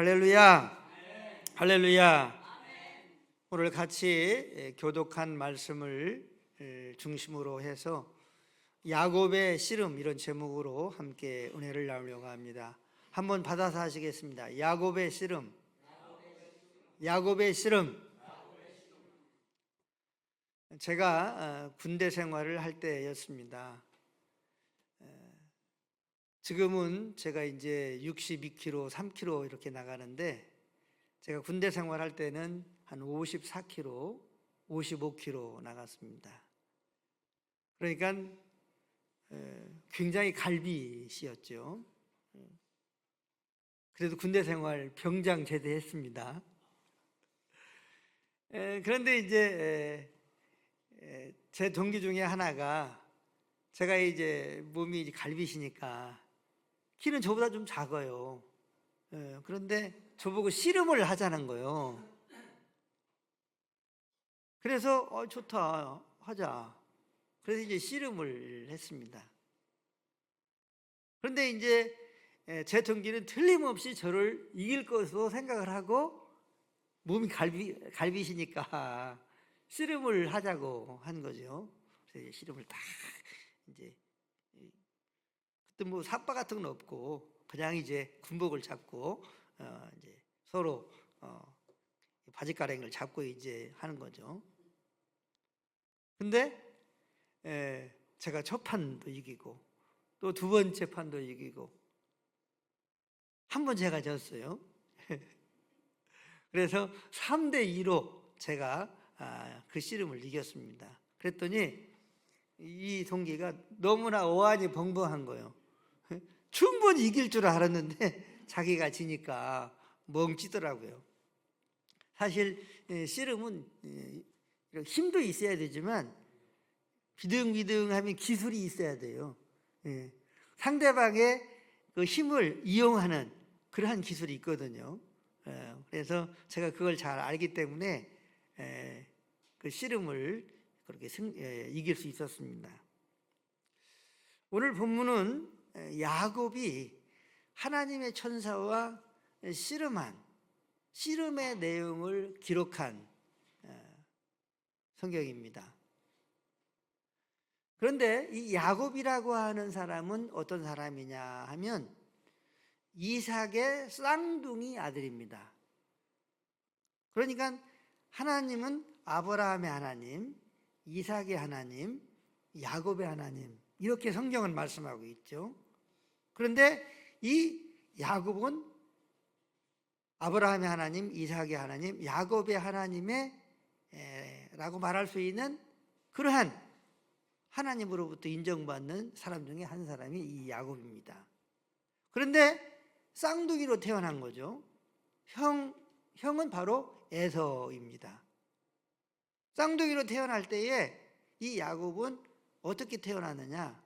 할렐루야. 할렐루야. 오늘 같이 교독한 말씀을 중심으로 해서 야곱의 씨름 이런 제목으로 함께 은혜를 나누려고 합니다. 한번 받아서 하시겠습니다. 야곱의 씨름. 야곱의 씨름. 제가 군대 생활을 할 때였습니다. 지금은 제가 이제 62kg, 3kg 이렇게 나가는데 제가 군대 생활할 때는 한 54kg, 55kg 나갔습니다. 그러니까 굉장히 갈빗이었죠. 그래도 군대 생활 병장 제대했습니다. 그런데 이제 제 동기 중에 하나가 제가 이제 몸이 갈빗이니까 키는 저보다 좀 작아요. 그런데 저보고 씨름을 하자는 거예요. 그래서 좋다 하자. 그래서 이제 씨름을 했습니다. 그런데 이제 제 동기는 틀림없이 저를 이길 것으로 생각을 하고 몸이 갈빗이니까 씨름을 하자고 한 거죠. 그래서 씨름을 딱 이제 그때 뭐 삿바 같은 건 없고 그냥 이제 군복을 잡고 이제 서로 바지가랑이를 잡고 이제 하는 거죠. 근데 제가 첫 판도 이기고 또 두 번째 판도 이기고 한 번 제가 졌어요. 그래서 3대2로 제가 그 씨름을 이겼습니다. 그랬더니 이 동기가 너무나 어안이 벙벙한 거예요. 충분히 이길 줄 알았는데 자기가 지니까 멍치더라고요. 사실 씨름은 힘도 있어야 되지만 비등비등하면 기술이 있어야 돼요. 상대방의 그 힘을 이용하는 그러한 기술이 있거든요. 그래서 제가 그걸 잘 알기 때문에 그 씨름을 그렇게 이길 수 있었습니다. 오늘 본문은 야곱이 하나님의 천사와 씨름의 내용을 기록한 성경입니다. 그런데 이 야곱이라고 하는 사람은 어떤 사람이냐 하면 이삭의 쌍둥이 아들입니다. 그러니까 하나님은 아브라함의 하나님, 이삭의 하나님, 야곱의 하나님 이렇게 성경은 말씀하고 있죠. 그런데 이 야곱은 아브라함의 하나님, 이삭의 하나님, 야곱의 하나님의 라고 말할 수 있는 그러한 하나님으로부터 인정받는 사람 중에 한 사람이 이 야곱입니다. 그런데 쌍둥이로 태어난 거죠. 형은 바로 에서입니다. 쌍둥이로 태어날 때에 이 야곱은 어떻게 태어났느냐?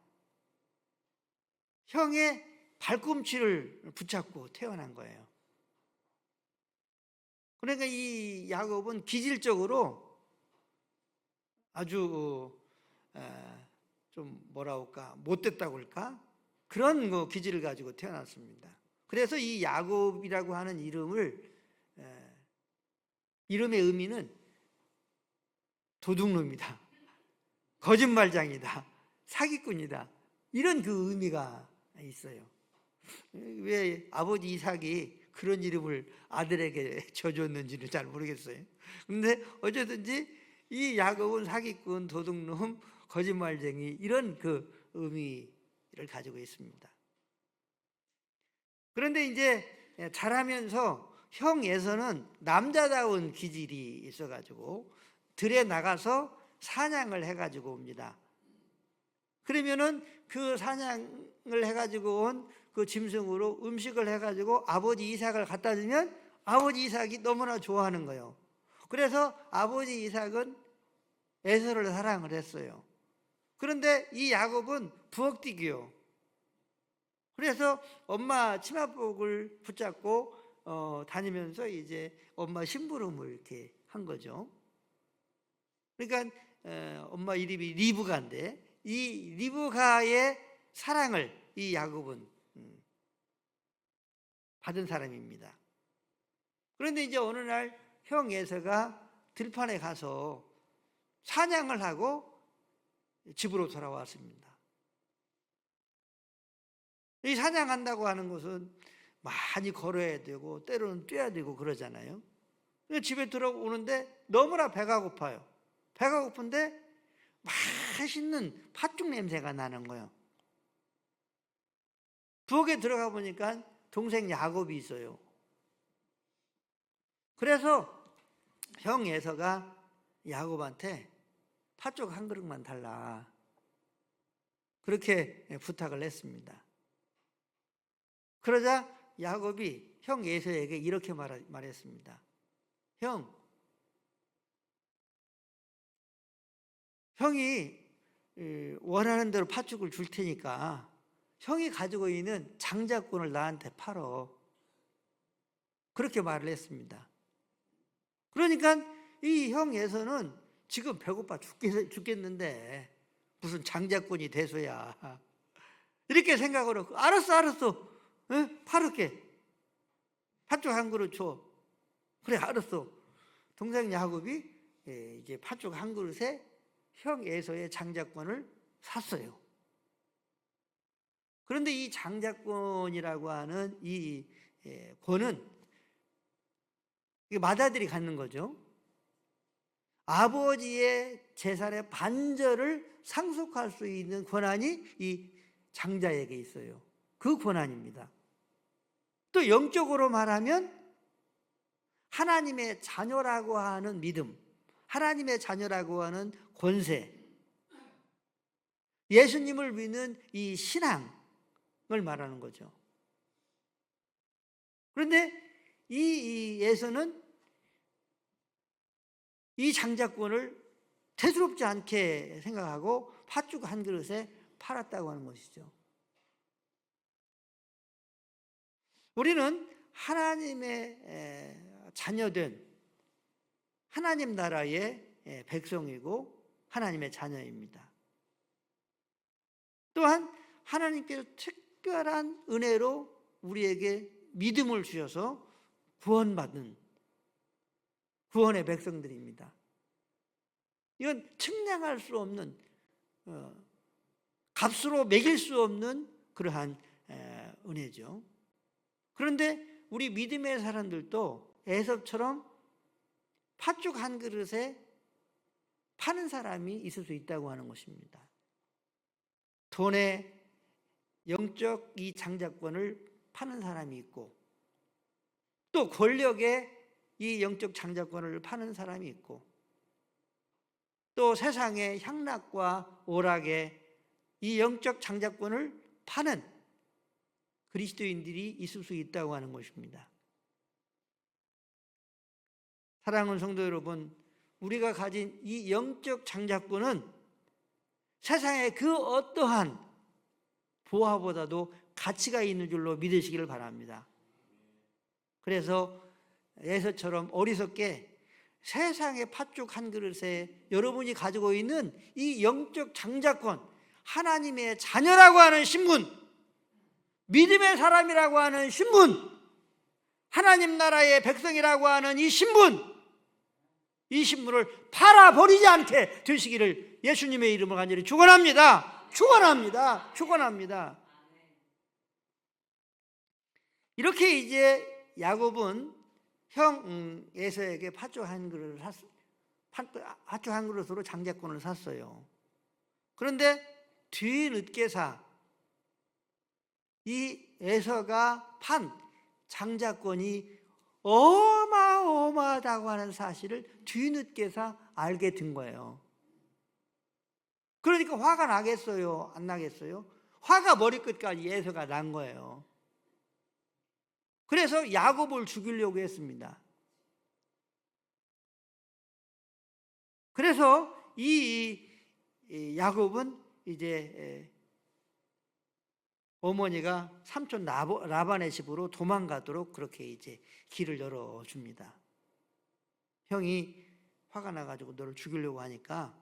형의 발꿈치를 붙잡고 태어난 거예요. 그러니까 이 야곱은 기질적으로 아주 좀 뭐라 할까 못됐다고 할까 그런 기질을 가지고 태어났습니다. 그래서 이 야곱이라고 하는 이름의 의미는 도둑놈이다, 거짓말장이다, 사기꾼이다 이런 그 의미가 있어요. 왜 아버지 이삭이 그런 이름을 아들에게 줘줬는지는 잘 모르겠어요. 그런데 어쨌든지 이 야곱은 사기꾼, 도둑놈, 거짓말쟁이 이런 그 의미를 가지고 있습니다. 그런데 이제 자라면서 형 에서는 남자다운 기질이 있어가지고 들에 나가서 사냥을 해가지고 옵니다. 그러면은 그 사냥을 해가지고 온 그 짐승으로 음식을 해가지고 아버지 이삭을 갖다 주면 아버지 이삭이 너무나 좋아하는 거예요. 그래서 아버지 이삭은 에서를 사랑을 했어요. 그런데 이 야곱은 부엌뛰기요. 그래서 엄마 치마복을 붙잡고 다니면서 이제 엄마 심부름을 이렇게 한 거죠. 그러니까 엄마 이름이 리브가인데 이 리브가의 사랑을 이 야곱은 받은 사람입니다. 그런데 이제 어느 날 형 에서가 들판에 가서 사냥을 하고 집으로 돌아왔습니다. 이 사냥한다고 하는 것은 많이 걸어야 되고 때로는 뛰어야 되고 그러잖아요. 집에 들어오는데 너무나 배가 고파요. 배가 고픈데 맛있는 팥죽 냄새가 나는 거예요. 부엌에 들어가 보니까 동생 야곱이 있어요. 그래서 형 에서가 야곱한테 팥죽 한 그릇만 달라, 그렇게 부탁을 했습니다. 그러자 야곱이 형 에서에게 이렇게 말했습니다. 형이 원하는 대로 팥죽을 줄 테니까 형이 가지고 있는 장자권을 나한테 팔어. 그렇게 말을 했습니다. 그러니까 이 형 에서는 지금 배고파 죽겠는데 무슨 장자권이 돼서야, 이렇게 생각을 하고 알았어. 팔을게. 팥죽 한 그릇 줘. 그래, 알았어. 동생 야곱이 이제 팥죽 한 그릇에 형 에서의 장자권을 샀어요. 그런데 이 장자권이라고 하는 이 권은 맏아들이 갖는 거죠. 아버지의 재산의 반절을 상속할 수 있는 권한이 이 장자에게 있어요. 그 권한입니다. 또 영적으로 말하면 하나님의 자녀라고 하는 믿음, 하나님의 자녀라고 하는 권세, 예수님을 믿는 이 신앙을 말하는 거죠. 그런데 이 에서는 이 장자권을 대수롭지 않게 생각하고 팥죽 한 그릇에 팔았다고 하는 것이죠. 우리는 하나님의 자녀된 하나님 나라의 백성이고 하나님의 자녀입니다. 또한 하나님께서 특별한 은혜로 우리에게 믿음을 주셔서 구원받은 구원의 백성들입니다. 이건 측량할 수 없는, 값으로 매길 수 없는 그러한 은혜죠. 그런데 우리 믿음의 사람들도 에섭처럼 팥죽 한 그릇에 파는 사람이 있을 수 있다고 하는 것입니다. 돈의 영적 이 장자권을 파는 사람이 있고, 또 권력의 이 영적 장자권을 파는 사람이 있고, 또 세상의 향락과 오락의 이 영적 장자권을 파는 그리스도인들이 있을 수 있다고 하는 것입니다. 사랑하는 성도 여러분, 우리가 가진 이 영적 장자권은 세상의 그 어떠한 보화보다도 가치가 있는 줄로 믿으시기를 바랍니다. 그래서 에서처럼 어리석게 세상의 팥죽 한 그릇에 여러분이 가지고 있는 이 영적 장자권, 하나님의 자녀라고 하는 신분, 믿음의 사람이라고 하는 신분, 하나님 나라의 백성이라고 하는 이 신분, 이 신분을 팔아버리지 않게 되시기를 예수님의 이름으로 간절히 축원합니다. 축원합니다. 축원합니다. 이렇게 이제 야곱은 형 에서에게 팥죽 한 그릇을 팥죽 한 그릇으로 장자권을 샀어요. 그런데 뒤늦게사 이 에서가 판 장자권이 어마어마하다고 하는 사실을 뒤늦게서 알게 된 거예요. 그러니까 화가 나겠어요? 안 나겠어요? 화가 머리끝까지 에서가 난 거예요. 그래서 야곱을 죽이려고 했습니다. 그래서 이 야곱은 이제 어머니가 삼촌 라반의 집으로 도망가도록 그렇게 이제 길을 열어줍니다. 형이 화가 나가지고 너를 죽이려고 하니까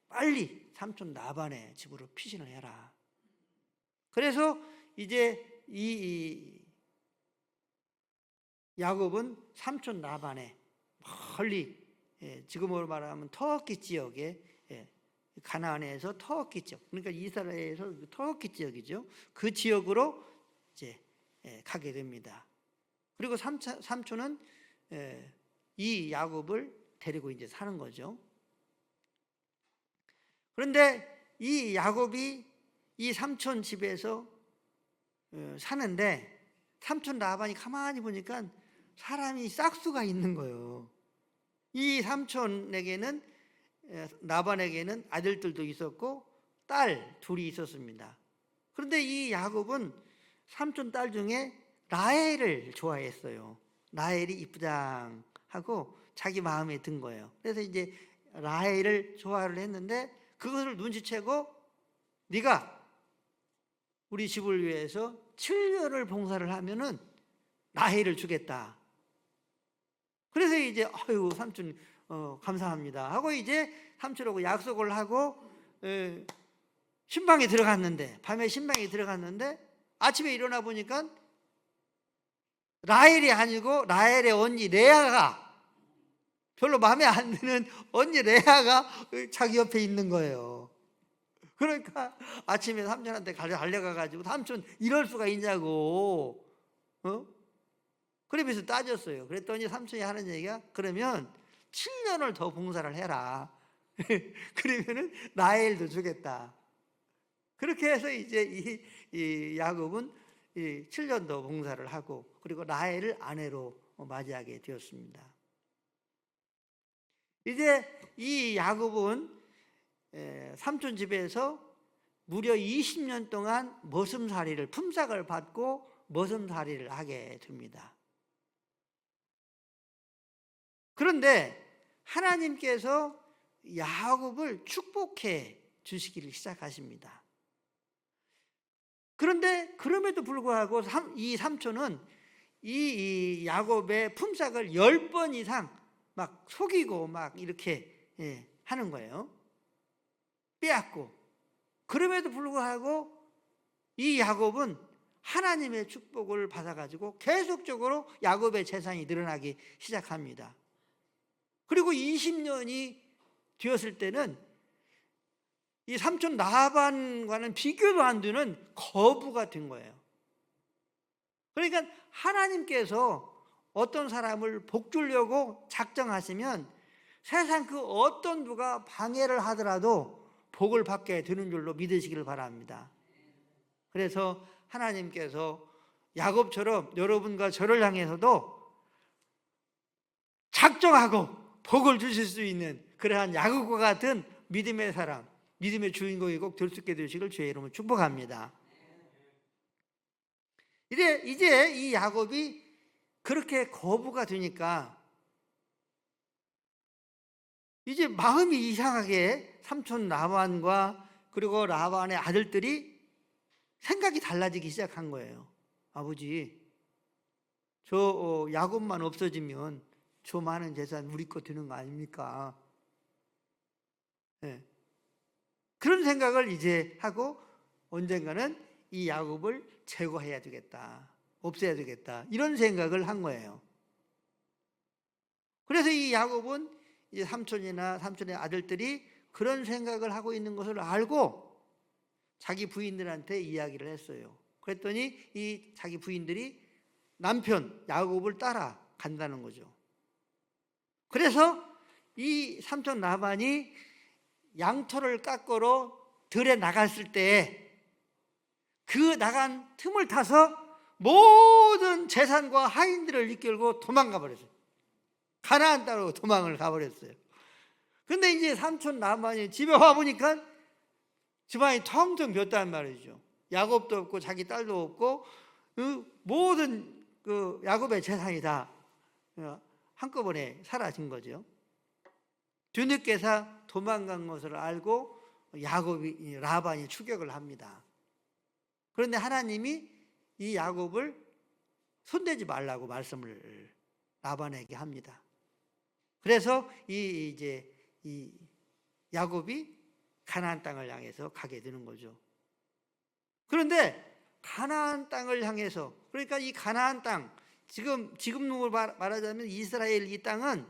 빨리 삼촌 라반의 집으로 피신을 해라. 그래서 이제 이 야곱은 삼촌 라반에 멀리, 지금으로 말하면 터키 지역에, 가나안에서 터키 지역, 그러니까 이스라엘에서 터키 지역이죠. 그 지역으로 이제 가게 됩니다. 그리고 삼촌은 이 야곱을 데리고 이제 사는 거죠. 그런데 이 야곱이 이 삼촌 집에서 사는데, 삼촌 라반이 가만히 보니까 사람이 싹수가 있는 거예요. 이 삼촌에게는, 라반에게는 아들들도 있었고 딸 둘이 있었습니다. 그런데 이 야곱은 삼촌 딸 중에 라헬을 좋아했어요. 라헬이 이쁘장하고 자기 마음에 든 거예요. 그래서 이제 라헬을 좋아를 했는데, 그것을 눈치채고 네가 우리 집을 위해서 7년을 봉사를 하면은 라헬을 주겠다. 그래서 이제 아유 삼촌 감사합니다 하고 이제 삼촌하고 약속을 하고 신방에 들어갔는데, 밤에 신방에 들어갔는데 아침에 일어나 보니까 라헬이 아니고 라헬의 언니 레아가, 별로 마음에 안 드는 언니 레아가 자기 옆에 있는 거예요. 그러니까 아침에 삼촌한테 달려가가지고 삼촌 이럴 수가 있냐고, 그러면서 따졌어요. 그랬더니 삼촌이 하는 얘기가, 그러면 7년을 더 봉사를 해라. 그러면은 라헬도 주겠다. 그렇게 해서 이제 이 야곱은 7년 더 봉사를 하고, 그리고 라헬을 아내로 맞이하게 되었습니다. 이제 이 야곱은 삼촌 집에서 무려 20년 동안 머슴살이를, 품삯을 받고 머슴살이를 하게 됩니다. 그런데 하나님께서 야곱을 축복해 주시기를 시작하십니다. 그런데 그럼에도 불구하고 이 삼촌은 이 야곱의 품삯을 10번 이상 막 속이고 막 이렇게 하는 거예요. 빼앗고. 그럼에도 불구하고 이 야곱은 하나님의 축복을 받아가지고 계속적으로 야곱의 재산이 늘어나기 시작합니다. 그리고 20년이 되었을 때는 이 삼촌 라반과는 비교도 안 되는 거부가 된 거예요. 그러니까 하나님께서 어떤 사람을 복 주려고 작정하시면 세상 그 어떤 누가 방해를 하더라도 복을 받게 되는 줄로 믿으시기를 바랍니다. 그래서 하나님께서 야곱처럼 여러분과 저를 향해서도 작정하고 복을 주실 수 있는 그러한 야곱과 같은 믿음의 사람, 믿음의 주인공이 꼭 될 수 있게 되시길 주의 이름으로 축복합니다. 이제 이 야곱이 그렇게 거부가 되니까 이제 마음이 이상하게 삼촌 라반과 그리고 라반의 아들들이 생각이 달라지기 시작한 거예요. 아버지, 저 야곱만 없어지면 저 많은 재산 우리 거 되는 거 아닙니까? 네. 그런 생각을 이제 하고 언젠가는 이 야곱을 제거해야 되겠다, 없애야 되겠다, 이런 생각을 한 거예요. 그래서 이 야곱은 이제 삼촌이나 삼촌의 아들들이 그런 생각을 하고 있는 것을 알고 자기 부인들한테 이야기를 했어요. 그랬더니 이 자기 부인들이 남편 야곱을 따라 간다는 거죠. 그래서 이 삼촌 라반이 양털을 깎으러 들에 나갔을 때 그 나간 틈을 타서 모든 재산과 하인들을 이끌고 도망가 버렸어요. 가나안 땅으로 도망을 가버렸어요. 근데 이제 삼촌 라반이 집에 와보니까 집안이 텅텅 비었단 말이죠. 야곱도 없고 자기 딸도 없고 모든 그 야곱의 재산이 다 한꺼번에 사라진 거죠. 뒤늦게서 도망간 것을 알고 라반이 추격을 합니다. 그런데 하나님이 이 야곱을 손대지 말라고 말씀을 라반에게 합니다. 그래서 이 야곱이 가나안 땅을 향해서 가게 되는 거죠. 그런데 가나안 땅을 향해서, 그러니까 이 가나안 땅, 지금으로 말하자면 이스라엘 이 땅은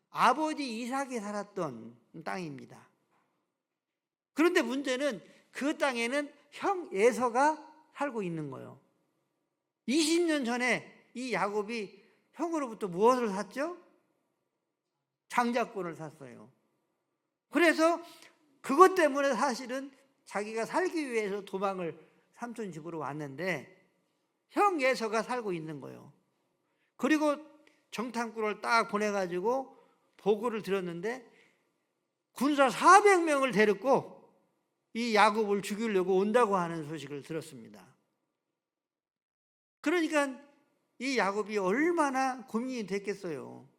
아버지 이삭이 살았던 땅입니다. 그런데 문제는 그 땅에는 형 에서가 살고 있는 거예요. 20년 전에 이 야곱이 형으로부터 무엇을 샀죠? 장자권을 샀어요. 그래서 그것 때문에 사실은 자기가 살기 위해서 도망을 삼촌 집으로 왔는데 형 에서가 살고 있는 거예요. 그리고 정탐꾼을 딱 보내가지고 보고를 들었는데 군사 400명을 데리고 이 야곱을 죽이려고 온다고 하는 소식을 들었습니다. 그러니까 이 야곱이 얼마나 고민이 됐겠어요.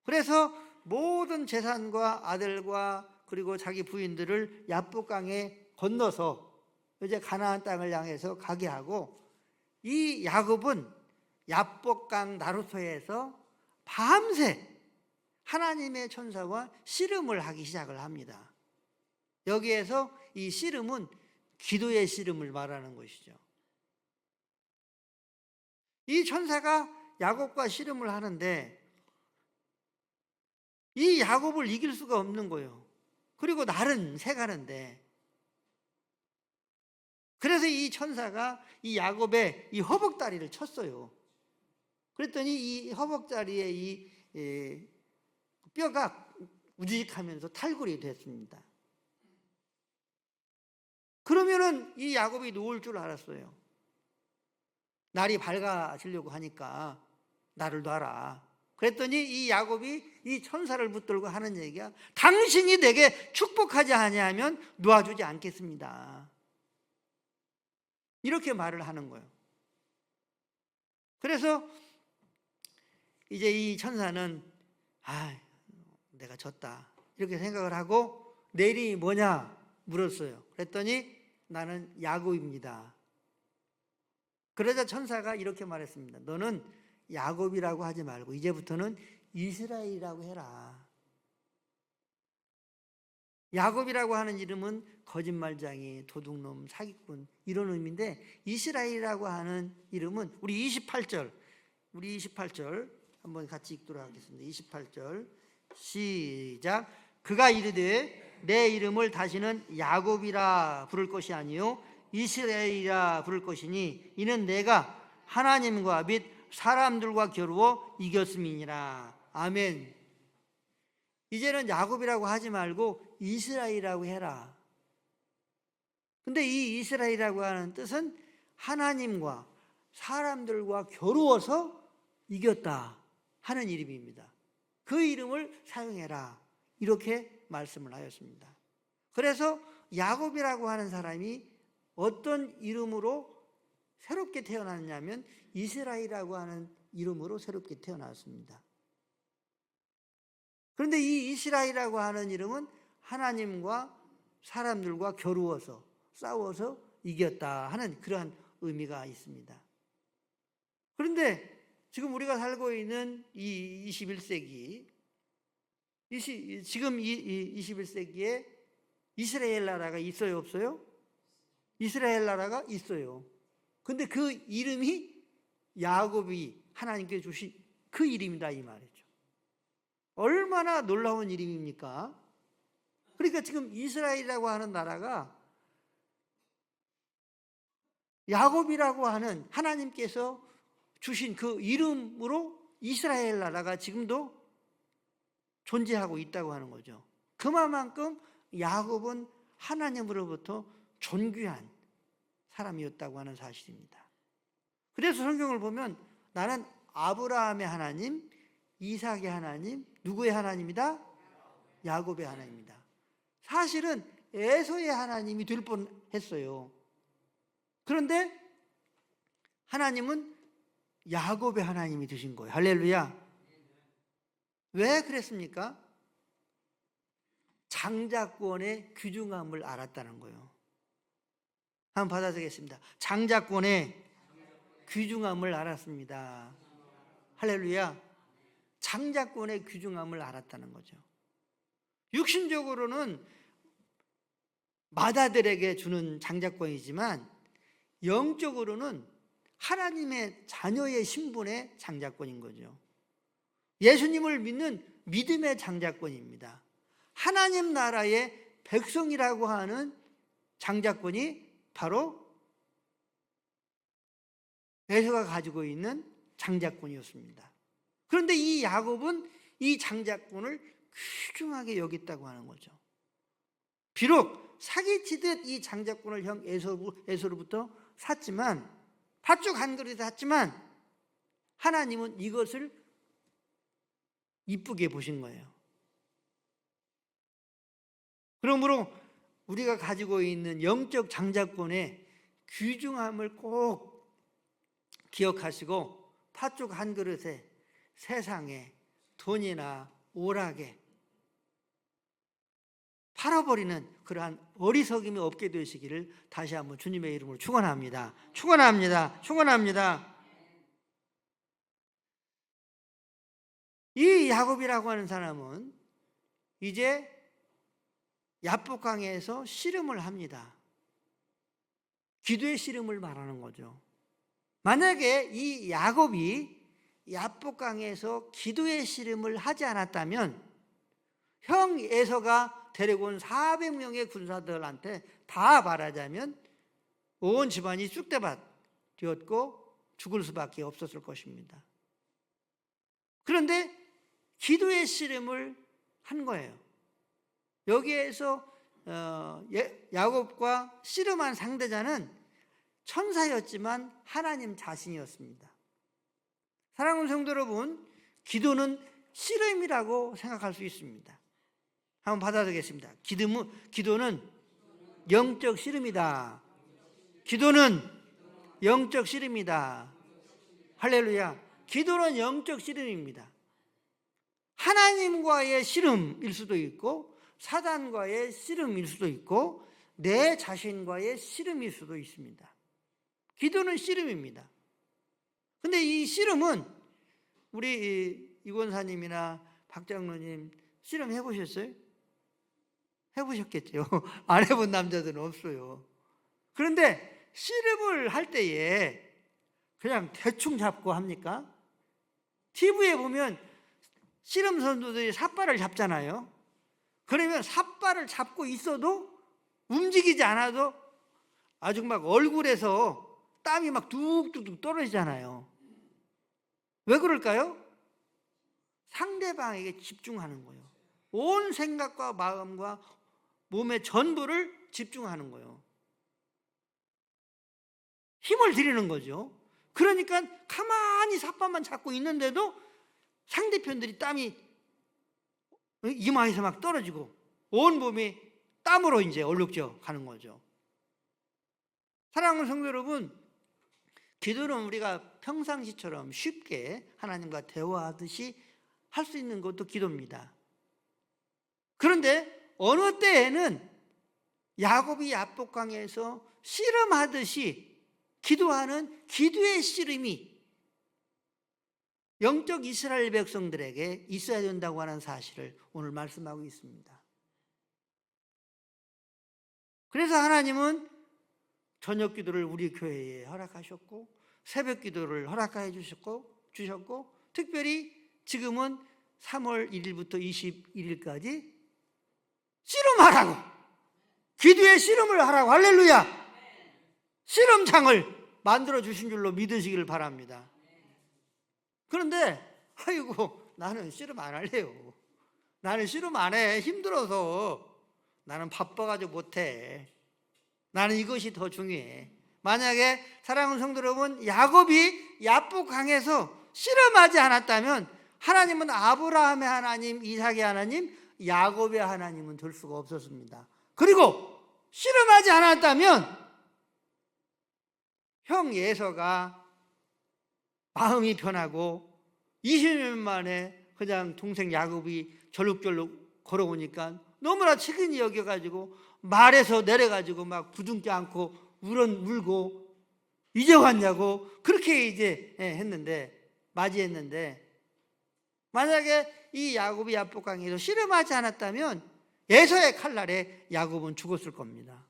그래서 모든 재산과 아들과 그리고 자기 부인들을 야복강에 건너서 이제 가나안 땅을 향해서 가게 하고, 이 야곱은 야복강 나루터에서 밤새 하나님의 천사와 씨름을 하기 시작을 합니다. 여기에서 이 씨름은 기도의 씨름을 말하는 것이죠. 이 천사가 야곱과 씨름을 하는데 이 야곱을 이길 수가 없는 거예요. 그리고 날은 새가는데, 그래서 이 천사가 이 야곱의 이 허벅다리를 쳤어요. 그랬더니 이 허벅다리에 이 뼈가 우직하면서 탈골이 됐습니다. 그러면은 이 야곱이 누울 줄 알았어요. 날이 밝아지려고 하니까 나를 놔라. 그랬더니 이 야곱이 이 천사를 붙들고 하는 얘기가, 당신이 내게 축복하지 아니하면 놓아주지 않겠습니다. 이렇게 말을 하는 거예요. 그래서 이제 이 천사는 내가 졌다 이렇게 생각을 하고, 내 이름이 뭐냐 물었어요. 그랬더니 나는 야곱입니다. 그러자 천사가 이렇게 말했습니다. 너는 야곱이라고 하지 말고 이제부터는 이스라엘이라고 해라. 야곱이라고 하는 이름은 거짓말쟁이, 도둑놈, 사기꾼 이런 의미인데, 이스라엘이라고 하는 이름은 우리 28절 한번 같이 읽도록 하겠습니다. 28절 시작. 그가 이르되 내 이름을 다시는 야곱이라 부를 것이 아니요 이스라엘이라 부를 것이니 이는 내가 하나님과 및 사람들과 겨루어 이겼음이니라. 아멘. 이제는 야곱이라고 하지 말고 이스라엘이라고 해라. 근데 이 이스라엘이라고 하는 뜻은 하나님과 사람들과 겨루어서 이겼다 하는 이름입니다. 그 이름을 사용해라 이렇게 말씀을 하였습니다. 그래서 야곱이라고 하는 사람이 어떤 이름으로 새롭게 태어났냐면 이스라엘이라고 하는 이름으로 새롭게 태어났습니다. 그런데 이 이스라엘이라고 하는 이름은 하나님과 사람들과 겨루어서 싸워서 이겼다 하는 그러한 의미가 있습니다. 그런데 지금 우리가 살고 있는 이 21세기, 지금 이 21세기에 이스라엘 나라가 있어요, 없어요? 이스라엘 나라가 있어요. 근데 그 이름이 야곱이 하나님께 주신 그 이름이다 이 말이죠. 얼마나 놀라운 이름입니까? 그러니까 지금 이스라엘이라고 하는 나라가 야곱이라고 하는 하나님께서 주신 그 이름으로 이스라엘 나라가 지금도 존재하고 있다고 하는 거죠. 그만큼 야곱은 하나님으로부터 존귀한 사람이었다고 하는 사실입니다. 그래서 성경을 보면 나는 아브라함의 하나님, 이삭의 하나님, 누구의 하나님이다? 야곱의 하나님이다. 사실은 에서의 하나님이 될 뻔했어요. 그런데 하나님은 야곱의 하나님이 되신 거예요. 할렐루야. 왜 그랬습니까? 장자권의 귀중함을 알았다는 거예요. 한번 받아드리겠습니다. 장자권의 귀중함을 알았습니다. 할렐루야. 장자권의 귀중함을 알았다는 거죠. 육신적으로는 마다들에게 주는 장자권이지만 영적으로는 하나님의 자녀의 신분의 장자권인 거죠. 예수님을 믿는 믿음의 장자권입니다. 하나님 나라의 백성이라고 하는 장자권이 바로 에서가 가지고 있는 장자권이었습니다. 그런데 이 야곱은 이 장자권을 귀중하게 여겼다고 하는 거죠. 비록 사기치듯 이 장자권을 형 에서로부터 샀지만, 팥죽 한 그릇에 샀지만 하나님은 이것을 이쁘게 보신 거예요. 그러므로 우리가 가지고 있는 영적 장자권의 귀중함을 꼭 기억하시고, 팥죽 한 그릇에 세상에 돈이나 오락에 팔아버리는 그러한 어리석임이 없게 되시기를 다시 한번 주님의 이름으로 축원합니다. 축원합니다. 축원합니다. 이 야곱이라고 하는 사람은 이제 야복강에서 씨름을 합니다. 기도의 씨름을 말하는 거죠. 만약에 이 야곱이 야복강에서 기도의 씨름을 하지 않았다면 형 에서가 데리고 온 400명의 군사들한테 다 말하자면 온 집안이 쑥대밭 되었고 죽을 수밖에 없었을 것입니다. 그런데 기도의 씨름을 한 거예요. 여기에서 야곱과 씨름한 상대자는 천사였지만 하나님 자신이었습니다. 사랑하는 성도 여러분, 기도는 씨름이라고 생각할 수 있습니다. 한번 받아들이겠습니다. 기도는 영적 씨름이다. 기도는 영적 씨름이다. 할렐루야. 기도는 영적 씨름입니다. 하나님과의 씨름일 수도 있고 사단과의 씨름일 수도 있고 내 자신과의 씨름일 수도 있습니다. 기도는 씨름입니다. 근데 이 씨름은 우리 이권사님이나 박장로님 씨름 해보셨어요? 해보셨겠죠. 안 해본 남자들은 없어요. 그런데 씨름을 할 때에 그냥 대충 잡고 합니까? TV에 보면 씨름 선수들이 삿발을 잡잖아요. 그러면 삿발을 잡고 있어도 움직이지 않아도 아주 막 얼굴에서 땀이 막 뚝뚝뚝 떨어지잖아요. 왜 그럴까요? 상대방에게 집중하는 거예요. 온 생각과 마음과 몸의 전부를 집중하는 거예요. 힘을 들이는 거죠. 그러니까 가만히 삿발만 잡고 있는데도 상대편들이 땀이 이마에서 막 떨어지고 온 몸이 땀으로 이제 얼룩져 가는 거죠. 사랑하는 성도 여러분, 기도는 우리가 평상시처럼 쉽게 하나님과 대화하듯이 할 수 있는 것도 기도입니다. 그런데 어느 때에는 야곱이 야복강에서 씨름하듯이 기도하는 기도의 씨름이 영적 이스라엘 백성들에게 있어야 된다고 하는 사실을 오늘 말씀하고 있습니다. 그래서 하나님은 저녁 기도를 우리 교회에 허락하셨고 새벽 기도를 허락해 주셨고 특별히 지금은 3월 1일부터 21일까지 씨름하라고, 기도의 씨름을 하라고, 할렐루야, 씨름장을 만들어 주신 줄로 믿으시기를 바랍니다. 그런데 아이고 나는 씨름 안 할래요. 나는 씨름 안 해. 힘들어서. 나는 바빠가지고 못해. 나는 이것이 더 중요해. 만약에 사랑하는 성도 여러분, 야곱이 야복강에서 씨름하지 않았다면 하나님은 아브라함의 하나님, 이삭의 하나님, 야곱의 하나님은 될 수가 없었습니다. 그리고 씨름하지 않았다면 형 에서가 마음이 편하고 20년 만에 그냥 동생 야곱이 절룩절룩 걸어오니까 너무나 측은히 여겨가지고 말에서 내려가지고 막 부둥켜 안고 울고 이제 왔냐고 그렇게 이제 맞이했는데 만약에 이 야곱이 야복강에서 씨름하지 않았다면 에서의 칼날에 야곱은 죽었을 겁니다.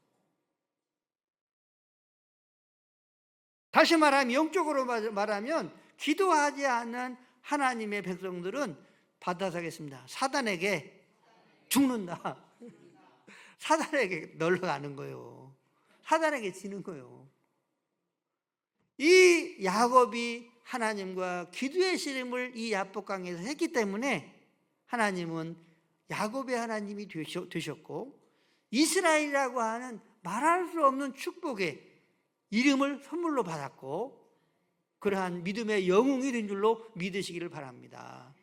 다시 말하면 영적으로 말하면 기도하지 않는 하나님의 백성들은 받아서겠습니다. 사단에게 죽는다. 사단에게 놀러가는 거예요. 사단에게 지는 거예요. 이 야곱이 하나님과 기도의 씨름을 이 야복강에서 했기 때문에 하나님은 야곱의 하나님이 되셨고, 이스라엘이라고 하는 말할 수 없는 축복의 이름을 선물로 받았고, 그러한 믿음의 영웅이 된 줄로 믿으시기를 바랍니다.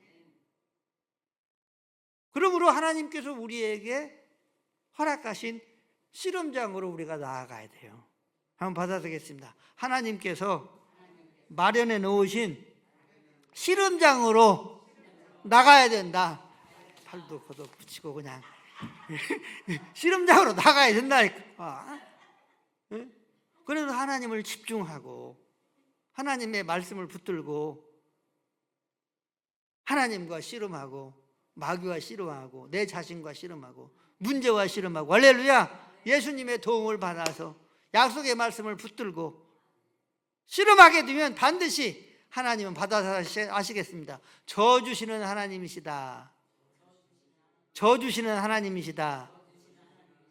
그러므로 하나님께서 우리에게 허락하신 씨름장으로 우리가 나아가야 돼요. 한번 받아보겠습니다. 하나님께서 마련해 놓으신 씨름장으로 나가야 된다. 팔도 걷어 붙이고 그냥 씨름장으로 나가야 된다니까. 그래서 하나님을 집중하고 하나님의 말씀을 붙들고 하나님과 씨름하고 마귀와 씨름하고 내 자신과 씨름하고 문제와 씨름하고, 할렐루야, 예수님의 도움을 받아서 약속의 말씀을 붙들고 씨름하게 되면 반드시 하나님은 받아서 아시겠습니다. 저주시는 하나님이시다. 저주시는 하나님이시다.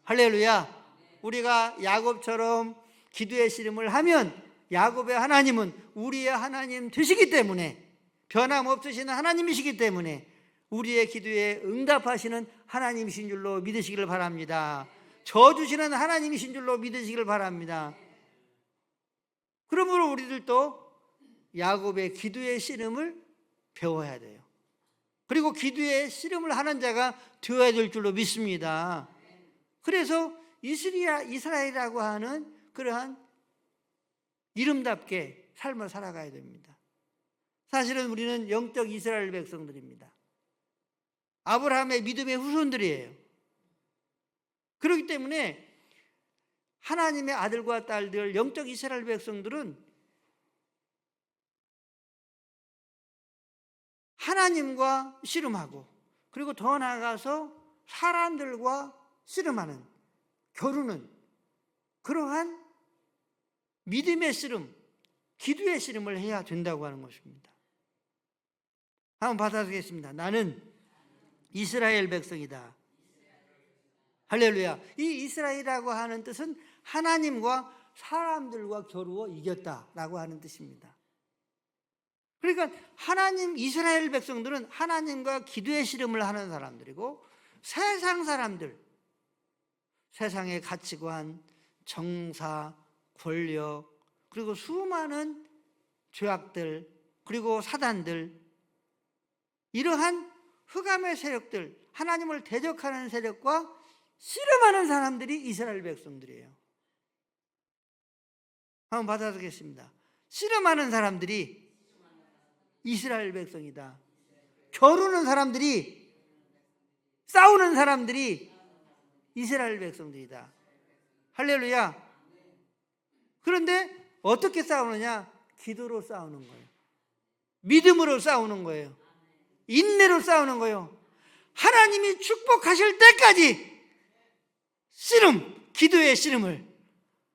할렐루야. 우리가 야곱처럼 기도의 씨름을 하면 야곱의 하나님은 우리의 하나님 되시기 때문에, 변함없으시는 하나님이시기 때문에 우리의 기도에 응답하시는 하나님이신 줄로 믿으시기를 바랍니다. 저주시는 하나님이신 줄로 믿으시기를 바랍니다. 그러므로 우리들도 야곱의 기도의 씨름을 배워야 돼요. 그리고 기도의 씨름을 하는 자가 되어야 될 줄로 믿습니다. 그래서 이스라엘이라고 하는 그러한 이름답게 삶을 살아가야 됩니다. 사실은 우리는 영적 이스라엘 백성들입니다. 아브라함의 믿음의 후손들이에요. 그렇기 때문에 하나님의 아들과 딸들, 영적 이스라엘 백성들은 하나님과 씨름하고, 그리고 더 나아가서 사람들과 씨름하는, 겨루는 그러한 믿음의 씨름, 기도의 씨름을 해야 된다고 하는 것입니다. 한번 받아보겠습니다. 나는 이스라엘 백성이다. 할렐루야. 이 이스라엘이라고 하는 뜻은 하나님과 사람들과 겨루어 이겼다라고 하는 뜻입니다. 그러니까 이스라엘 백성들은 하나님과 기도의 씨름을 하는 사람들이고, 세상 사람들, 세상의 가치관, 정사, 권력, 그리고 수많은 죄악들, 그리고 사단들, 이러한 흑암의 세력들, 하나님을 대적하는 세력과 씨름하는 사람들이 이스라엘 백성들이에요. 한번 받아보겠습니다. 씨름하는 사람들이 이스라엘 백성이다. 겨루는 사람들이, 싸우는 사람들이 이스라엘 백성들이다. 할렐루야. 그런데 어떻게 싸우느냐? 기도로 싸우는 거예요. 믿음으로 싸우는 거예요. 인내로 싸우는 거예요. 하나님이 축복하실 때까지 씨름, 기도의 씨름을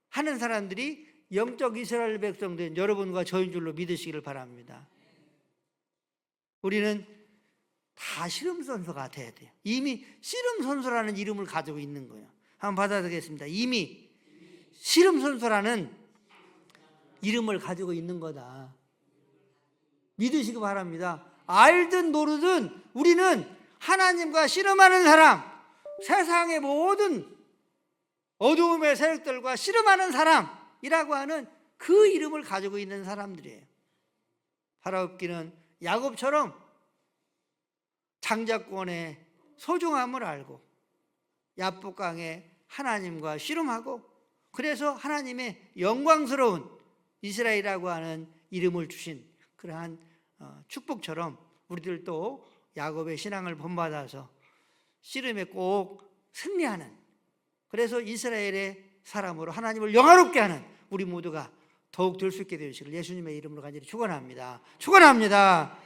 하는 사람들이 영적 이스라엘 백성된 여러분과 저인 줄로 믿으시기를 바랍니다. 우리는 다 씨름 선수가 돼야 돼요. 이미 씨름 선수라는 이름을 가지고 있는 거예요. 한번 받아보겠습니다. 이미 씨름 선수라는 이름을 가지고 있는 거다. 믿으시기 바랍니다. 알든 모르든 우리는 하나님과 씨름하는 사람, 세상의 모든 어두움의 세력들과 씨름하는 사람이라고 하는 그 이름을 가지고 있는 사람들이에요. 바라옵기는 야곱처럼 장자권의 소중함을 알고 야복강에 하나님과 씨름하고, 그래서 하나님의 영광스러운 이스라엘이라고 하는 이름을 주신 그러한 축복처럼 우리들도 야곱의 신앙을 본받아서 씨름에 꼭 승리하는, 그래서 이스라엘의 사람으로 하나님을 영화롭게 하는 우리 모두가 더욱 될 수 있게 되시길 예수님의 이름으로 간절히 축원합니다. 축원합니다.